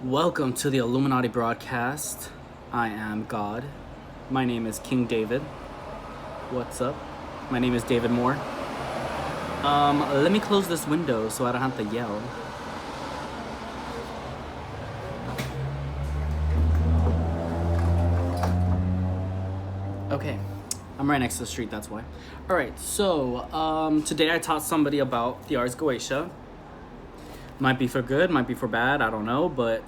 Welcome to the Illuminati broadcast. I am God. My name is King David. What's up? My name is David Moore. Let me close this window so I don't have to yell. Okay, I'm right next to the street, that's why. Alright, so today I taught somebody about the Ars Goetia. Might be for good, might be for bad, I don't know, but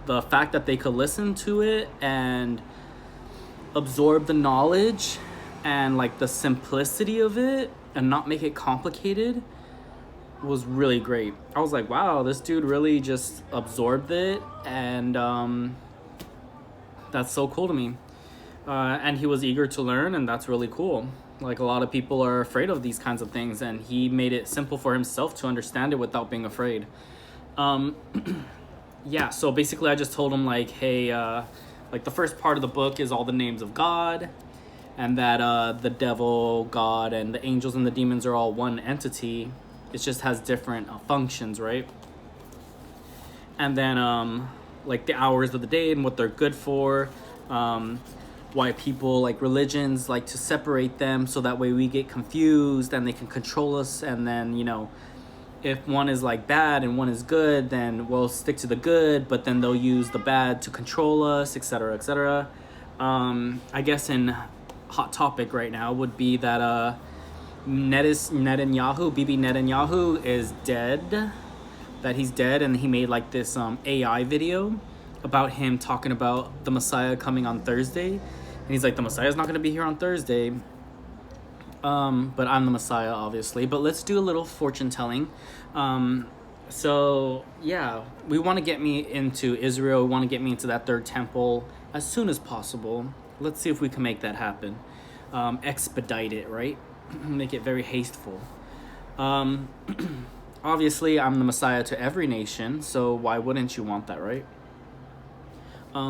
the fact that they could listen to it and absorb the knowledge and like the simplicity of it and not make it complicated was really great. I was like, wow, this dude really just absorbed it, and that's so cool to me. And he was eager to learn, and that's really cool. Like, a lot of people are afraid of these kinds of things, and he made it simple for himself to understand it without being afraid. Yeah, so basically I just told him, like, hey, like, the first part of the book is all the names of God, and that the devil, God, and the angels and the demons are all one entity. It just has different functions, right? And then, like, the hours of the day and what they're good for, why people, like, religions like to separate them so that way we get confused and they can control us. And then, you know, if one is like bad and one is good, then we'll stick to the good, but then they'll use the bad to control us, etc., etc. I guess in hot topic right now would be that Netanyahu, Bibi Netanyahu, is dead. That he's dead, and he made like this AI video about him talking about the Messiah coming on Thursday. And he's like, the Messiah's not going to be here on Thursday. But I'm the Messiah, obviously. But let's do a little fortune telling. So, yeah, we want to get me into Israel. We want to get me into that third temple as soon as possible. Let's see if we can make that happen. Expedite it, right? Make it very hasteful. Obviously, I'm the Messiah to every nation, so why wouldn't you want that, right?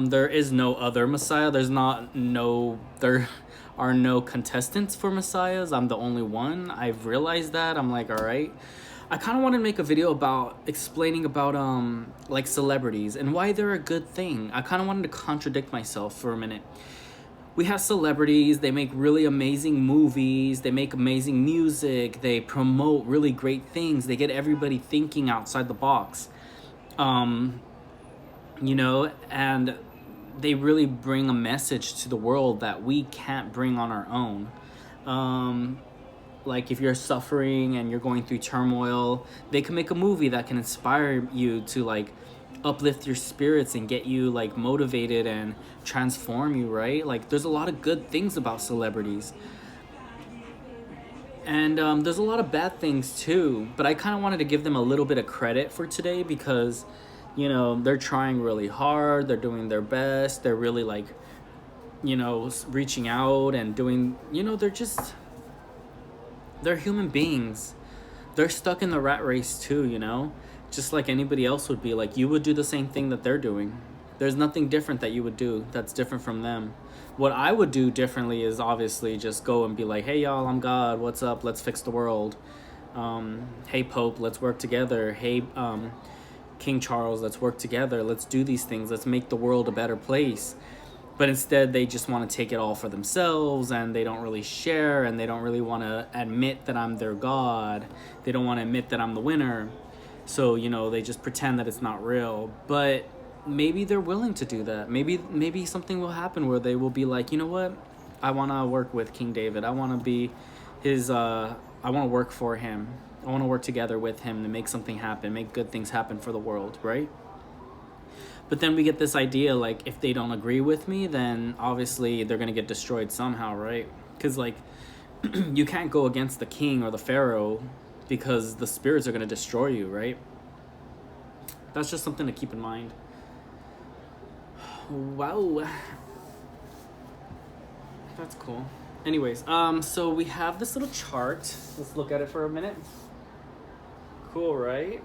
There is no other Messiah. There are no contestants for Messiahs. I'm the only one. I've realized that. I'm like, all right. I kind of want to make a video about explaining about like celebrities and why they're a good thing. I kind of wanted to contradict myself for a minute. We have celebrities, they make really amazing movies, they make amazing music, they promote really great things, they get everybody thinking outside the box. You know, and they really bring a message to the world that we can't bring on our own. Like, if you're suffering and you're going through turmoil, they can make a movie that can inspire you to, like, uplift your spirits and get you, like, motivated and transform you, right? Like, there's a lot of good things about celebrities. And there's a lot of bad things too, but I kind of wanted to give them a little bit of credit for today because, you know, they're trying really hard, they're doing their best, they're really, like, you know, reaching out and doing, you know, they're human beings. They're stuck in the rat race too, you know, just like anybody else would be. Like, you would do the same thing that they're doing. There's nothing different that you would do that's different from them. What I would do differently is obviously just go and be like, hey y'all, I'm God, what's up, let's fix the world. Hey Pope, let's work together. Hey King Charles, let's work together, let's do these things, let's make the world a better place. But instead they just want to take it all for themselves, and they don't really share, and they don't really want to admit that I'm their God. They don't want to admit that I'm the winner. So, you know, they just pretend that it's not real. But maybe they're willing to do that. Maybe something will happen where they will be like, you know what, I want to work with King David, I want to be his I want to work for him, I want to work together with him to make something happen, make good things happen for the world, right? But then we get this idea, like, if they don't agree with me, then obviously they're going to get destroyed somehow, right? Because, like, you can't go against the king or the pharaoh because the spirits are going to destroy you, right? That's just something to keep in mind. Wow. That's cool. Anyways, so we have this little chart. Let's look at it for a minute. Cool, right?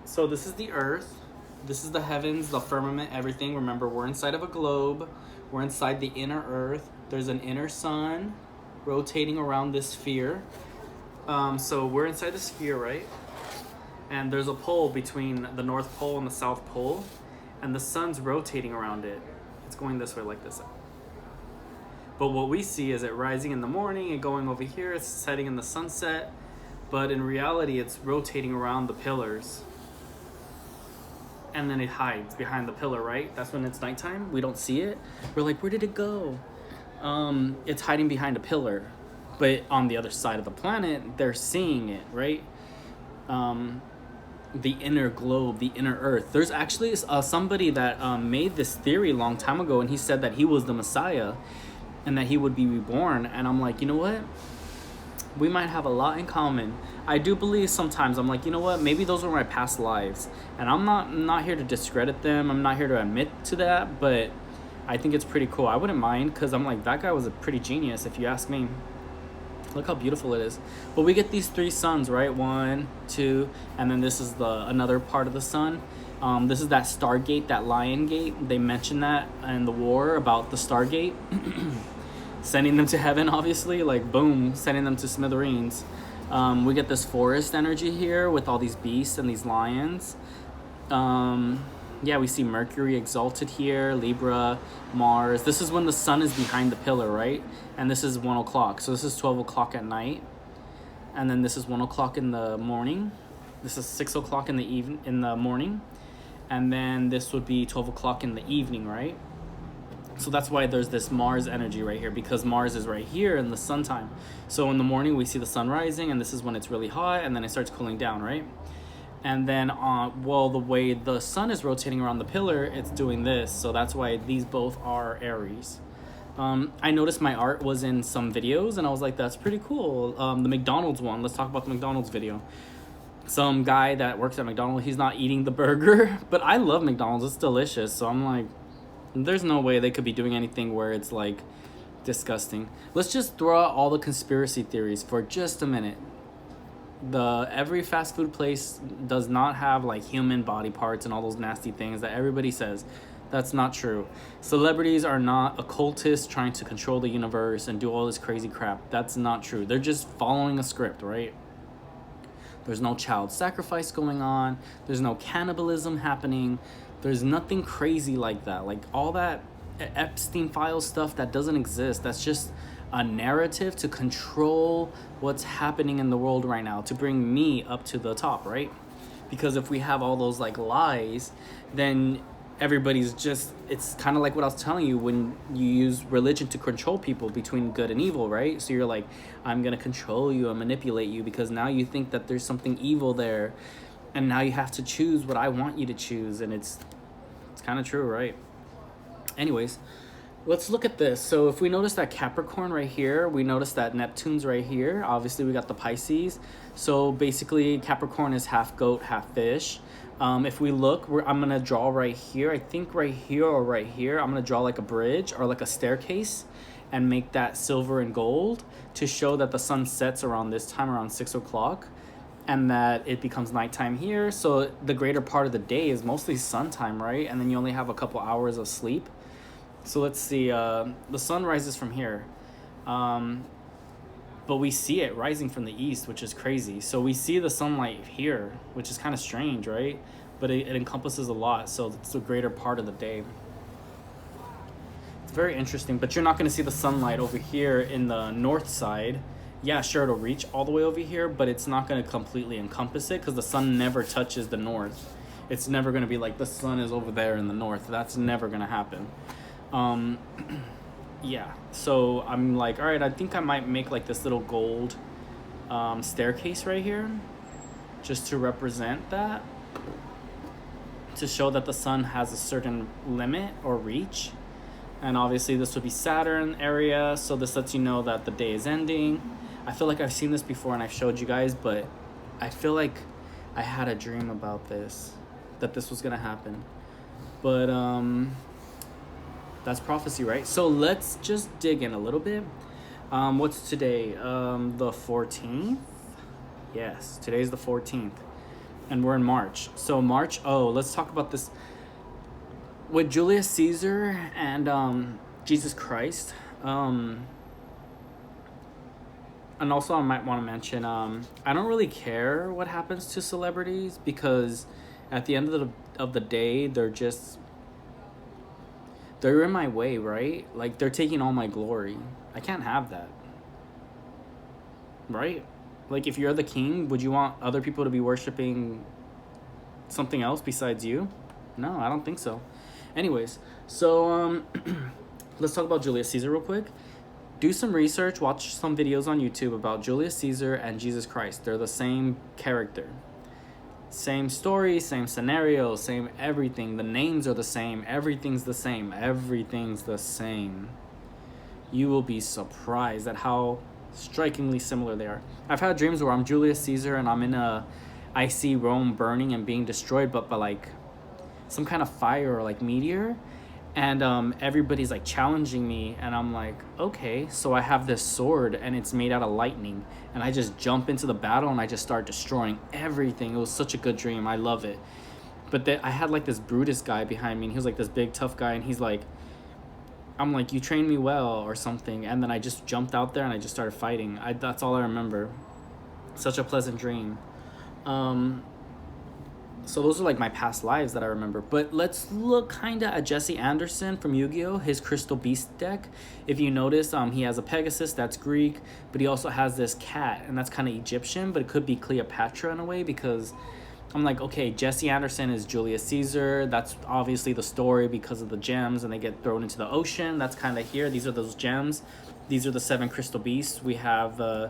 So this is the earth. This is the heavens, the firmament, everything. Remember, we're inside of a globe. We're inside the inner earth. There's an inner sun rotating around this sphere. So we're inside the sphere, right? And there's a pole between the North Pole and the South Pole. and the sun's rotating around it. It's going this way like this. But what we see is it rising in the morning and going over here, it's setting in the sunset, but in reality it's rotating around the pillars. And then it hides behind the pillar, right? That's when it's nighttime. We don't see it. We're like, where did it go? It's hiding behind a pillar. But on the other side of the planet, they're seeing it, right? The inner globe, the inner earth. There's actually somebody that made this theory a long time ago, and he said that he was the Messiah and that he would be reborn. And I'm like, you know what? We might have a lot in common. I do believe sometimes, I'm like, you know what? Maybe those were my past lives. And I'm not here to discredit them. I'm not here to admit to that, but I think it's pretty cool. I wouldn't mind, because I'm like, that guy was a pretty genius, if you ask me. Look how beautiful it is. But we get these 3 suns, right? 1, 2, and then this is another part of the sun. This is that Stargate, that Lion Gate. They mentioned that in the war about the Stargate. Sending them to heaven, obviously, like boom, sending them to smithereens. We get this forest energy here with all these beasts and these lions. Yeah, we see Mercury exalted here, Libra, Mars. This is when the sun is behind the pillar, right? And this is 1 o'clock. So this is 12 o'clock at night. And then this is 1 o'clock in the morning. This is 6 o'clock in the morning. And then this would be 12 o'clock in the evening, right? So that's why there's this Mars energy right here, because Mars is right here in the sun time. So in the morning we see the sun rising, and this is when it's really hot, and then it starts cooling down, right? And then the way the sun is rotating around the pillar, it's doing this. So that's why these both are Aries. I noticed my art was in some videos, and I was like, that's pretty cool. The McDonald's one, let's talk about the McDonald's video. Some guy that works at McDonald's, he's not eating the burger, but I love McDonald's, it's delicious. So I'm like, there's no way they could be doing anything where it's like disgusting. Let's just throw out all the conspiracy theories for just a minute. Every fast food place does not have like human body parts and all those nasty things that everybody says. That's not true. Celebrities are not occultists trying to control the universe and do all this crazy crap. That's not true. They're just following a script, right? There's no child sacrifice going on. There's no cannibalism happening. There's nothing crazy like that. Like all that Epstein file stuff that doesn't exist. That's just a narrative to control what's happening in the world right now, to bring me up to the top, right? Because if we have all those like lies, then everybody's just, it's kind of like what I was telling you when you use religion to control people between good and evil, right? So you're like, I'm going to control you and manipulate you because now you think that there's something evil there. And now you have to choose what I want you to choose. And it's kind of true, right? Anyways, let's look at this. So if we notice that Capricorn right here, we notice that Neptune's right here. Obviously, we got the Pisces. So basically, Capricorn is half goat, half fish. If we look, I'm going to draw right here. I think right here or right here, I'm going to draw like a bridge or like a staircase and make that silver and gold to show that the sun sets around this time, around 6 o'clock. And that it becomes nighttime here. So the greater part of the day is mostly sun time, right? And then you only have a couple hours of sleep. So let's see, the sun rises from here. But we see it rising from the east, which is crazy. So we see the sunlight here, which is kind of strange, right? But it encompasses a lot, so it's the greater part of the day. It's very interesting, but you're not going to see the sunlight over here in the north side. Yeah, sure, it'll reach all the way over here, but it's not going to completely encompass it because the sun never touches the north. It's never going to be like the sun is over there in the north. That's never going to happen. Yeah, so I'm like, all right, I think I might make like this little gold staircase right here just to represent that, to show that the sun has a certain limit or reach. And obviously this would be Saturn area, so this lets you know that the day is ending. I feel like I've seen this before and I've showed you guys, but I feel like I had a dream about this, that this was gonna happen. But that's prophecy, right? So let's just dig in a little bit. What's today? The 14th? Yes, today's the 14th. And we're in March. So March, let's talk about this. With Julius Caesar and Jesus Christ, and also I might want to mention, I don't really care what happens to celebrities because at the end of the day, they're just They're in my way, right? Like, they're taking all my glory. I can't have that, right? Like, if you're the king, would you want other people to be worshiping something else besides you? No, I don't think so. Anyways, so let's talk about Julius Caesar real quick. Do some research, watch some videos on YouTube about Julius Caesar and Jesus Christ. They're the same character. Same story, same scenario, same everything. The names are the same. Everything's the same. Everything's the same. You will be surprised at how strikingly similar they are. I've had dreams where I'm Julius Caesar and I see Rome burning and being destroyed, but by like some kind of fire or like meteor, and everybody's like challenging me, and I'm like, okay, so I have this sword and it's made out of lightning, and I just jump into the battle and I just start destroying everything. It was such a good dream. I love it. But I had like this Brutus guy behind me, and he was like this big tough guy, and he's like, I'm like, you trained me well or something, and then I just jumped out there and I just started fighting. That's all I remember. Such a pleasant dream. So those are like my past lives that I remember. But let's look kind of at Jesse Anderson from Yu-Gi-Oh! His Crystal Beast deck. If you notice, he has a Pegasus, that's Greek, but he also has this cat, and that's kind of Egyptian, but it could be Cleopatra in a way, because I'm like, okay, Jesse Anderson is Julius Caesar. That's obviously the story because of the gems, and they get thrown into the ocean. That's kind of here. These are those gems. These are the 7 Crystal Beasts. We have the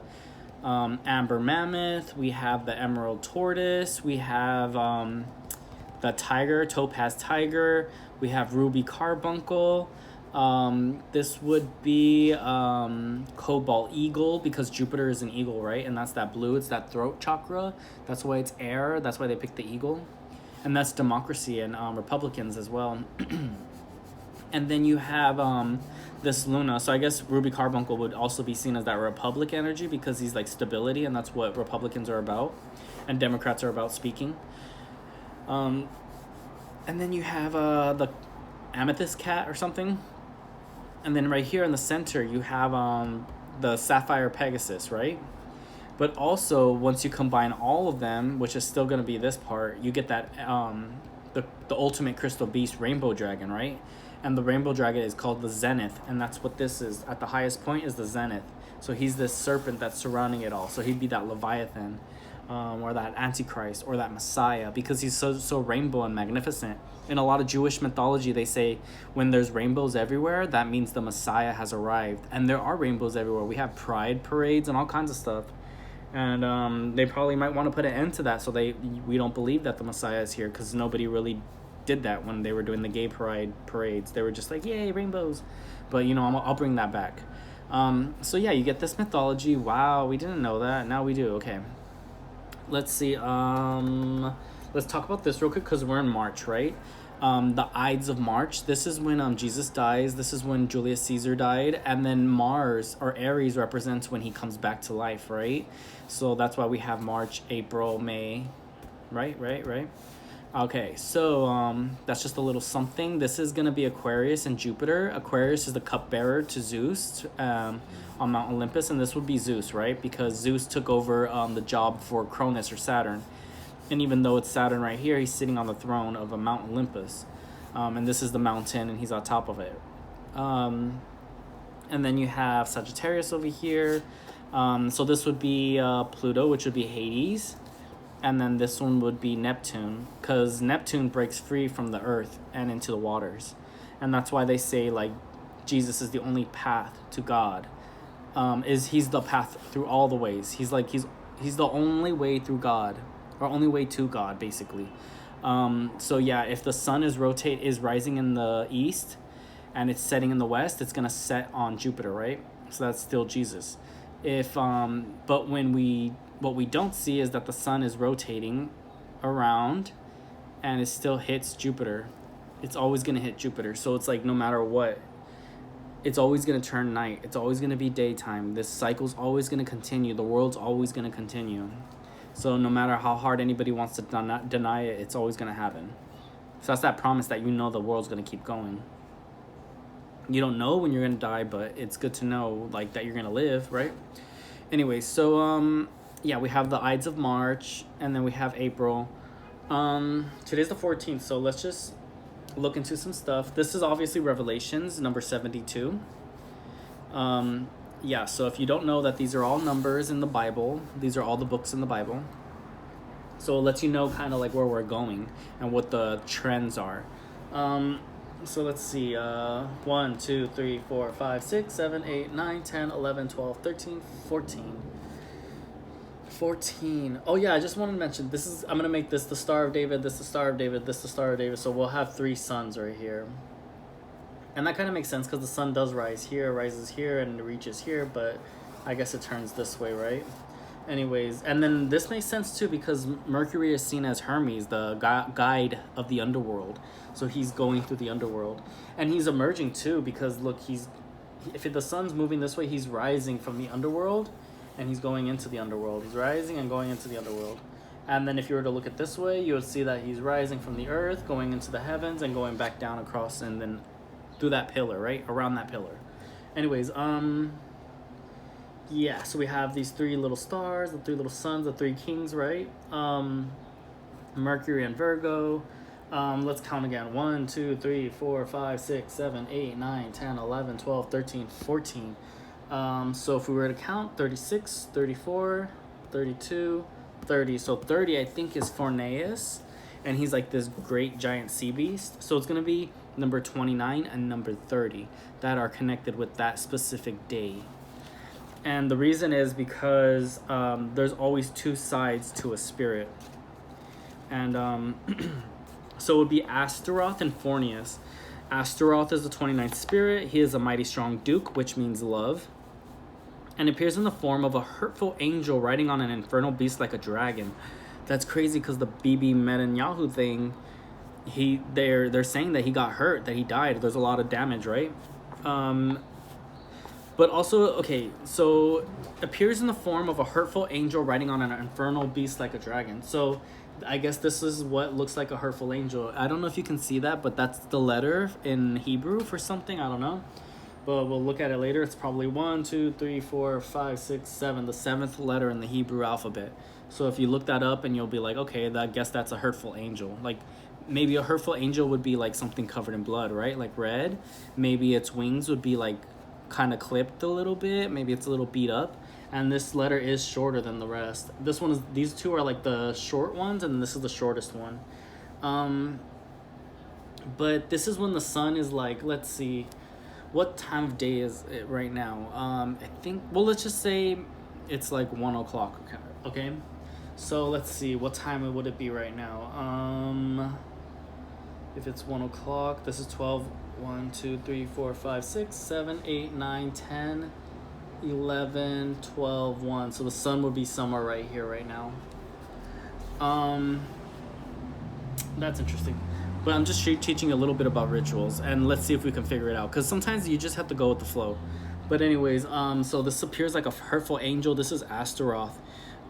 Amber Mammoth, we have the Emerald Tortoise, we have the Tiger, Topaz Tiger, we have Ruby Carbuncle, this would be Cobalt Eagle, because Jupiter is an eagle, right? And that's that blue, it's that throat chakra, that's why it's air, that's why they picked the eagle. And that's democracy and Republicans as well. And then you have this Luna. So I guess Ruby Carbuncle would also be seen as that Republic energy, because he's like stability, and that's what Republicans are about, and Democrats are about speaking. And then you have the Amethyst Cat or something. And then right here in the center, you have the Sapphire Pegasus, right? But also, once you combine all of them, which is still going to be this part, you get that the ultimate crystal beast, Rainbow Dragon, right? And the Rainbow Dragon is called the Zenith, and that's what this is. At the highest point is the Zenith. So he's this serpent that's surrounding it all. So he'd be that Leviathan, or that Antichrist, or that Messiah, because he's so rainbow and magnificent. In a lot of Jewish mythology, they say when there's rainbows everywhere, that means the Messiah has arrived. And there are rainbows everywhere. We have pride parades and all kinds of stuff. And they probably might want to put an end to that, so we don't believe that the Messiah is here, because nobody really did that when they were doing the gay pride parades. They were just like, yay, rainbows. But I'll bring that back. So yeah, you get this mythology. Wow, we didn't know that. Now we do. Okay, let's see. Let's talk about this real quick, because we're in March, right? The Ides of March. This is when Jesus dies. This is when Julius Caesar died. And then Mars, or Aries, represents when he comes back to life, right? So that's why we have March, April, May. Right. Okay, so that's just a little something. This is going to be Aquarius and Jupiter. Aquarius is the cupbearer to Zeus on Mount Olympus, and this would be Zeus, right? Because Zeus took over the job for Cronus or Saturn. And even though it's Saturn right here, he's sitting on the throne of a Mount Olympus. And this is the mountain, and he's on top of it. And then you have Sagittarius over here. So this would be Pluto, which would be Hades. And then this one would be Neptune, because Neptune breaks free from the earth and into the waters. And that's why they say, like, Jesus is the only path to God. He's the path through all the ways. He's the only way through God, or only way to God, basically. So yeah, if the sun is rising in the east and it's setting in the west, it's gonna set on Jupiter, right? So that's still Jesus. But what we don't see is that the sun is rotating around and it still hits Jupiter. It's always going to hit Jupiter. So it's like, no matter what, it's always going to turn night. It's always going to be daytime. This cycle's always going to continue. The world's always going to continue. So no matter how hard anybody wants to deny it, it's always going to happen. So that's that promise that the world's going to keep going. You don't know when you're going to die, but it's good to know, like, that you're going to live, right? Anyway, so yeah, we have the Ides of March, and then we have April. Today's the 14th, so let's just look into some stuff. This is obviously Revelations number 72. Yeah, so if you don't know that these are all numbers in the Bible, these are all the books in the Bible. So it lets you know kind of like where we're going and what the trends are. So let's see. 1, 2, 3, 4, 5, 6, 7, 8, 9, 10, 11, 12, 13, 14. 14. Oh yeah, I just wanted to mention I'm gonna make this the Star of David, this the Star of David, this the Star of David. So we'll have 3 suns right here. And that kind of makes sense because the sun does rise here, rises here, and it reaches here, but I guess it turns this way, right? Anyways, and then this makes sense too because Mercury is seen as Hermes, the guide of the underworld. So he's going through the underworld. And he's emerging too because look, if the sun's moving this way, he's rising from the underworld and he's going into the underworld. He's rising and going into the underworld. And then if you were to look at this way, you would see that he's rising from the earth, going into the heavens, and going back down across and then through that pillar, right? Around that pillar. Anyways, yeah, so we have these 3 little stars, the 3 little suns, the 3 kings, right? Mercury and Virgo. Let's count again. 1, 2, 3, 4, 5, 6, 7, 8, 9, 10, 11, 12, 13, 14. So if we were to count, 36, 34, 32, 30. So 30, I think, is Forneus. And he's like this great giant sea beast. So it's going to be number 29 and number 30 that are connected with that specific day. And the reason is because there's always 2 sides to a spirit. And so it would be Astaroth and Forneus. Astaroth is the 29th spirit. He is a mighty strong duke, which means love, and appears in the form of a hurtful angel riding on an infernal beast like a dragon. That's crazy because the Bibi Netanyahu thing, they're saying that he got hurt, that he died. There's a lot of damage, right? But also, okay, so appears in the form of a hurtful angel riding on an infernal beast like a dragon. So I guess this is what looks like a hurtful angel. I don't know if you can see that, but that's the letter in Hebrew for something. I don't know. But we'll look at it later. It's probably 1, 2, 3, 4, 5, 6, 7, the 7th letter in the Hebrew alphabet. So if you look that up and you'll be like, okay, I guess that's a hurtful angel. Like maybe a hurtful angel would be like something covered in blood, right? Like red. Maybe its wings would be like kind of clipped a little bit. Maybe it's a little beat up. And this letter is shorter than the rest. These 2 are like the short ones, and this is the shortest one. But this is when the sun is like, let's see, what time of day is it right now? I think, well, let's just say it's like 1 o'clock. Okay. So let's see, what time would it be right now? If it's 1 o'clock, this is 12. 1, 2, 3, 4, 5, 6, 7, 8, 9, 10, 11, 12, 1. So the sun would be somewhere right here right now. That's interesting. But I'm just teaching a little bit about rituals, and let's see if we can figure it out, because sometimes you just have to go with the flow. But anyways, so this appears like a hurtful angel. This is Astaroth.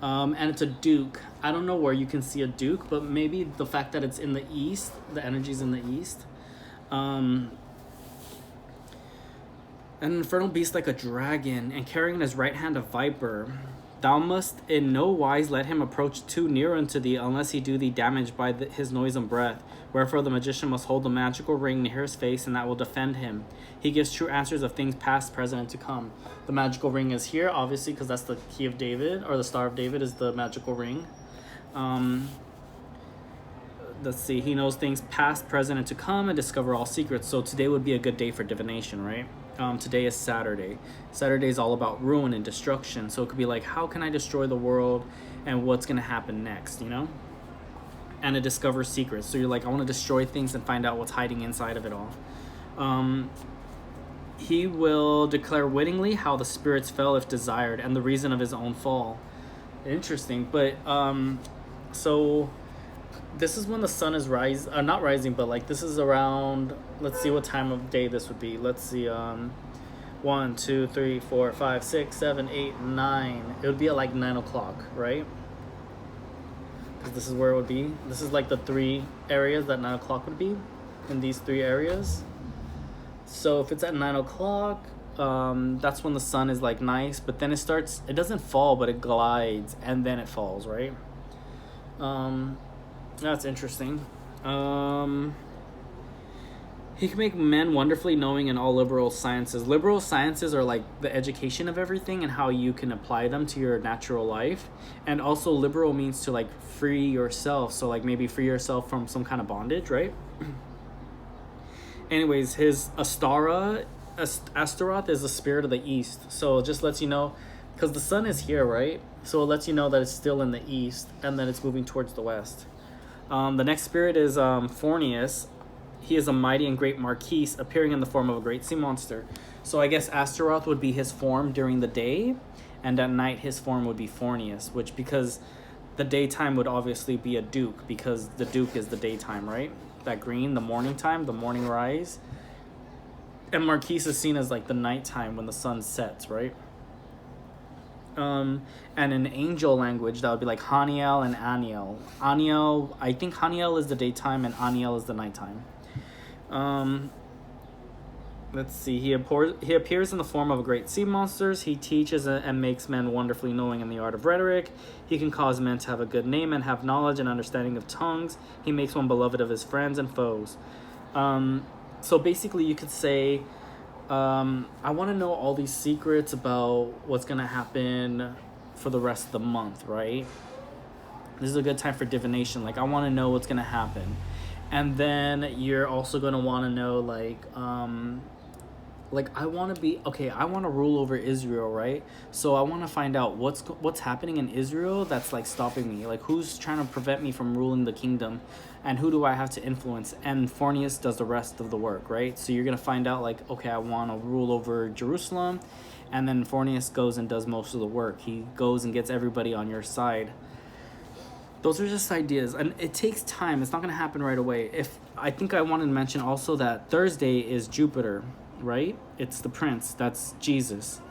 And it's a duke. I don't know where you can see a duke, but maybe the fact that it's in the east, the energy's in the east. An infernal beast like a dragon, and carrying in his right hand a viper. Thou must in no wise let him approach too near unto thee, unless he do thee damage by his noisome breath. Wherefore the magician must hold the magical ring near his face, and that will defend him. He gives true answers of things past, present, and to come. The magical ring is here, obviously, because that's the key of David, or the Star of David is the magical ring. Let's see, he knows things past, present, and to come, and discover all secrets. So today would be a good day for divination, right? Today is Saturday. Saturday is all about ruin and destruction. So it could be like, how can I destroy the world and what's going to happen next, you know? And to discover secrets. So you're like, I want to destroy things and find out what's hiding inside of it all. He will declare wittingly how the spirits fell if desired and the reason of his own fall. Interesting. But so this is when the sun is not rising, but like this is around, let's see what time of day this would be. Let's see, 1, 2, 3, 4, 5, 6, 7, 8, 9. It would be at like 9 o'clock, right? Because this is where it would be. This is like the 3 areas that 9 o'clock would be, in these 3 areas. So if it's at 9 o'clock, that's when the sun is like nice, but then it doesn't fall, but it glides and then it falls, right? That's interesting. He can make men wonderfully knowing in all liberal sciences. Liberal sciences are like the education of everything and how you can apply them to your natural life. And also liberal means to like free yourself. So like maybe free yourself from some kind of bondage, right? Anyways, his Astaroth is the spirit of the east. So it just lets you know, because the sun is here, right? So it lets you know that it's still in the east and then it's moving towards the west. The next spirit is Fornius. He is a mighty and great marquis, appearing in the form of a great sea monster. So I guess Astaroth would be his form during the day, and at night his form would be Fornius, which because the daytime would obviously be a duke, because the duke is the daytime, right? That green, the morning time, the morning rise. And Marquis is seen as like the nighttime when the sun sets, right? And in angel language, that would be like Haniel and Aniel. Aniel, I think Haniel is the daytime and Aniel is the nighttime. Let's see. He appears in the form of a great sea monster. He teaches and makes men wonderfully knowing in the art of rhetoric. He can cause men to have a good name and have knowledge and understanding of tongues. He makes one beloved of his friends and foes. So basically, you could say, I want to know all these secrets about what's going to happen for the rest of the month, right? This is a good time for divination. Like, I want to know what's going to happen. And then you're also going to want to know, I want to rule over Israel, right? So I want to find out what's happening in Israel that's, like, stopping me. Like, who's trying to prevent me from ruling the kingdom? And who do I have to influence? And Fornius does the rest of the work, right? So you're going to find out, like, okay, I want to rule over Jerusalem. And then Fornius goes and does most of the work. He goes and gets everybody on your side. Those are just ideas, and it takes time. It's not going to happen right away. I think I wanted to mention also that Thursday is Jupiter, right? It's the prince. That's Jesus.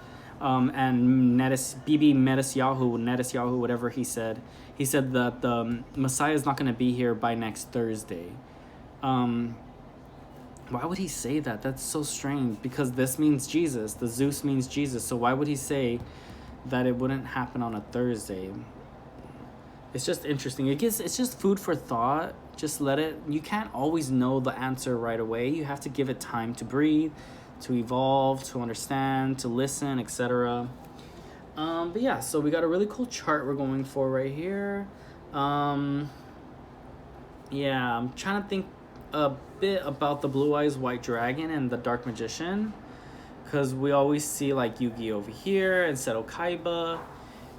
And Netanyahu, whatever he said that the Messiah is not going to be here by next Thursday. Why would he say that? That's so strange, because this means Jesus. The Zeus means Jesus. So why would he say that it wouldn't happen on a Thursday? It's just interesting. It's just food for thought. Just let it. You can't always know the answer right away. You have to give it time to breathe, to evolve, to understand, to listen, etc. But yeah, so we got a really cool chart we're going for right here. Yeah, I'm trying to think a bit about the Blue Eyes White Dragon and the Dark Magician, because we always see like Yugi over here and Seto Kaiba.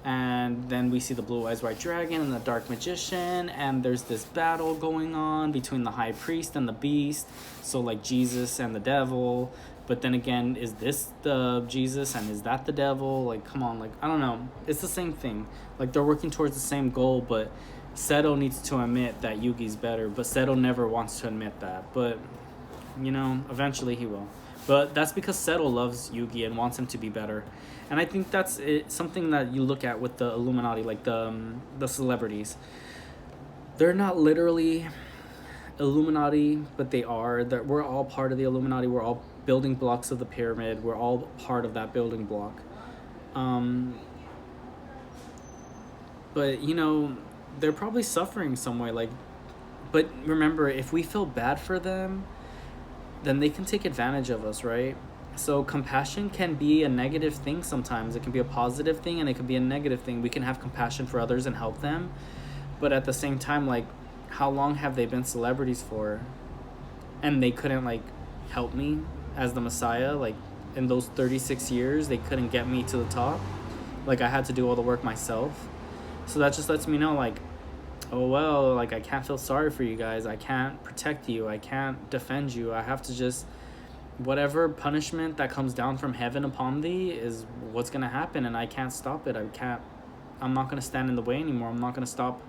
And then we see the Blue Eyes White Dragon and the Dark Magician, and there's this battle going on between the High Priest and the Beast. So like Jesus and the Devil, but then again, is this the Jesus and is that the Devil? Like, come on, like, I don't know. It's the same thing. Like, they're working towards the same goal, but Seto needs to admit that Yugi's better, but Seto never wants to admit that. But, you know, eventually he will. But that's because Seto loves Yugi and wants him to be better. And I think that's something that you look at with the Illuminati, like the celebrities. They're not literally Illuminati, but they are. We're all part of the Illuminati. We're all building blocks of the pyramid. We're all part of that building block. But, you know, they're probably suffering some way. Like, but remember, if we feel bad for them, then they can take advantage of us, right? So compassion can be a negative thing sometimes. It can be a positive thing and it can be a negative thing. We can have compassion for others and help them. But at the same time, like, how long have they been celebrities for? And they couldn't, like, help me as the Messiah? Like, in those 36 years, they couldn't get me to the top? Like, I had to do all the work myself? So that just lets me know, like, oh, well, like, I can't feel sorry for you guys. I can't protect you. I can't defend you. I have to just... whatever punishment that comes down from heaven upon thee is what's going to happen, and I can't stop it. I'm not going to stand in the way anymore. I'm not going to stop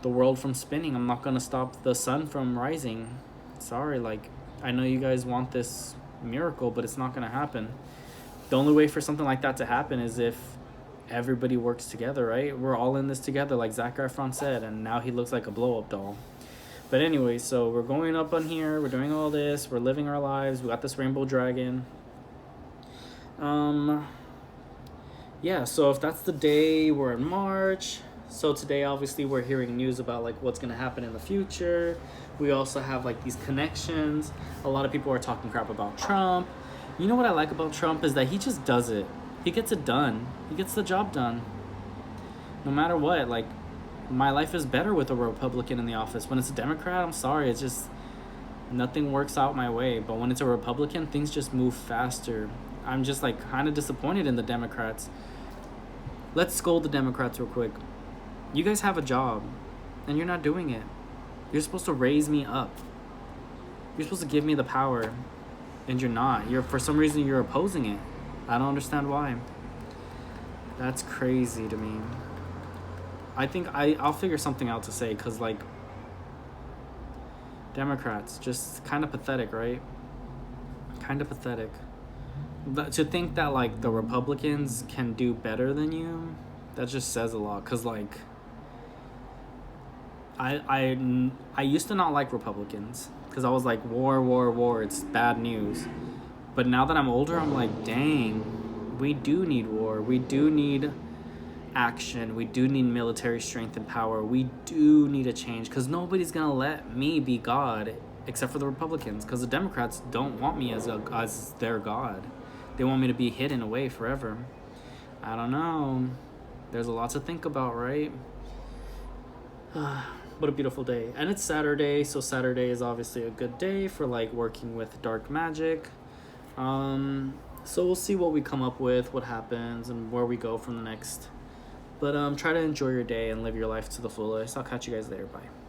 the world from spinning. I'm not going to stop the sun from rising. Sorry, like, I know you guys want this miracle, but it's not going to happen. The only way for something like that to happen is if everybody works together, right? We're all in this together, like Zac Efron said, and now he looks like a blow-up doll. But anyway, so we're going up on here. We're doing all this. We're living our lives. We got this rainbow dragon. Yeah, so if that's the day, we're in March. So today, obviously, we're hearing news about like what's gonna happen in the future. We also have like these connections. A lot of people are talking crap about Trump. You know what I like about Trump is that he just does it. He gets it done. He gets the job done. No matter what, like, my life is better with a Republican in the office. When it's a Democrat, I'm sorry, it's just nothing works out my way. But when it's a Republican, things just move faster. I'm just like kind of disappointed in the Democrats. Let's scold the Democrats real quick. You guys have a job and you're not doing it. You're supposed to raise me up. You're supposed to give me the power and you're not. You're, for some reason, you're opposing it. I don't understand why. That's crazy to me. I think I'll figure something out to say, because like, Democrats, just kind of pathetic, right? Kind of pathetic. But to think that like the Republicans can do better than you, that just says a lot. Because like, I used to not like Republicans because I was like, war, it's bad news. But now that I'm older, I'm like, dang, we do need war. We do need action. We do need military strength and power. We do need a change, because nobody's gonna let me be God except for the Republicans, because the Democrats don't want me as their God. They want me to be hidden away forever. I don't know. There's a lot to think about, right? What a beautiful day. And it's Saturday, so Saturday is obviously a good day for like working with dark magic. So we'll see what we come up with, what happens, and where we go from the next. But try to enjoy your day and live your life to the fullest. I'll catch you guys later. Bye.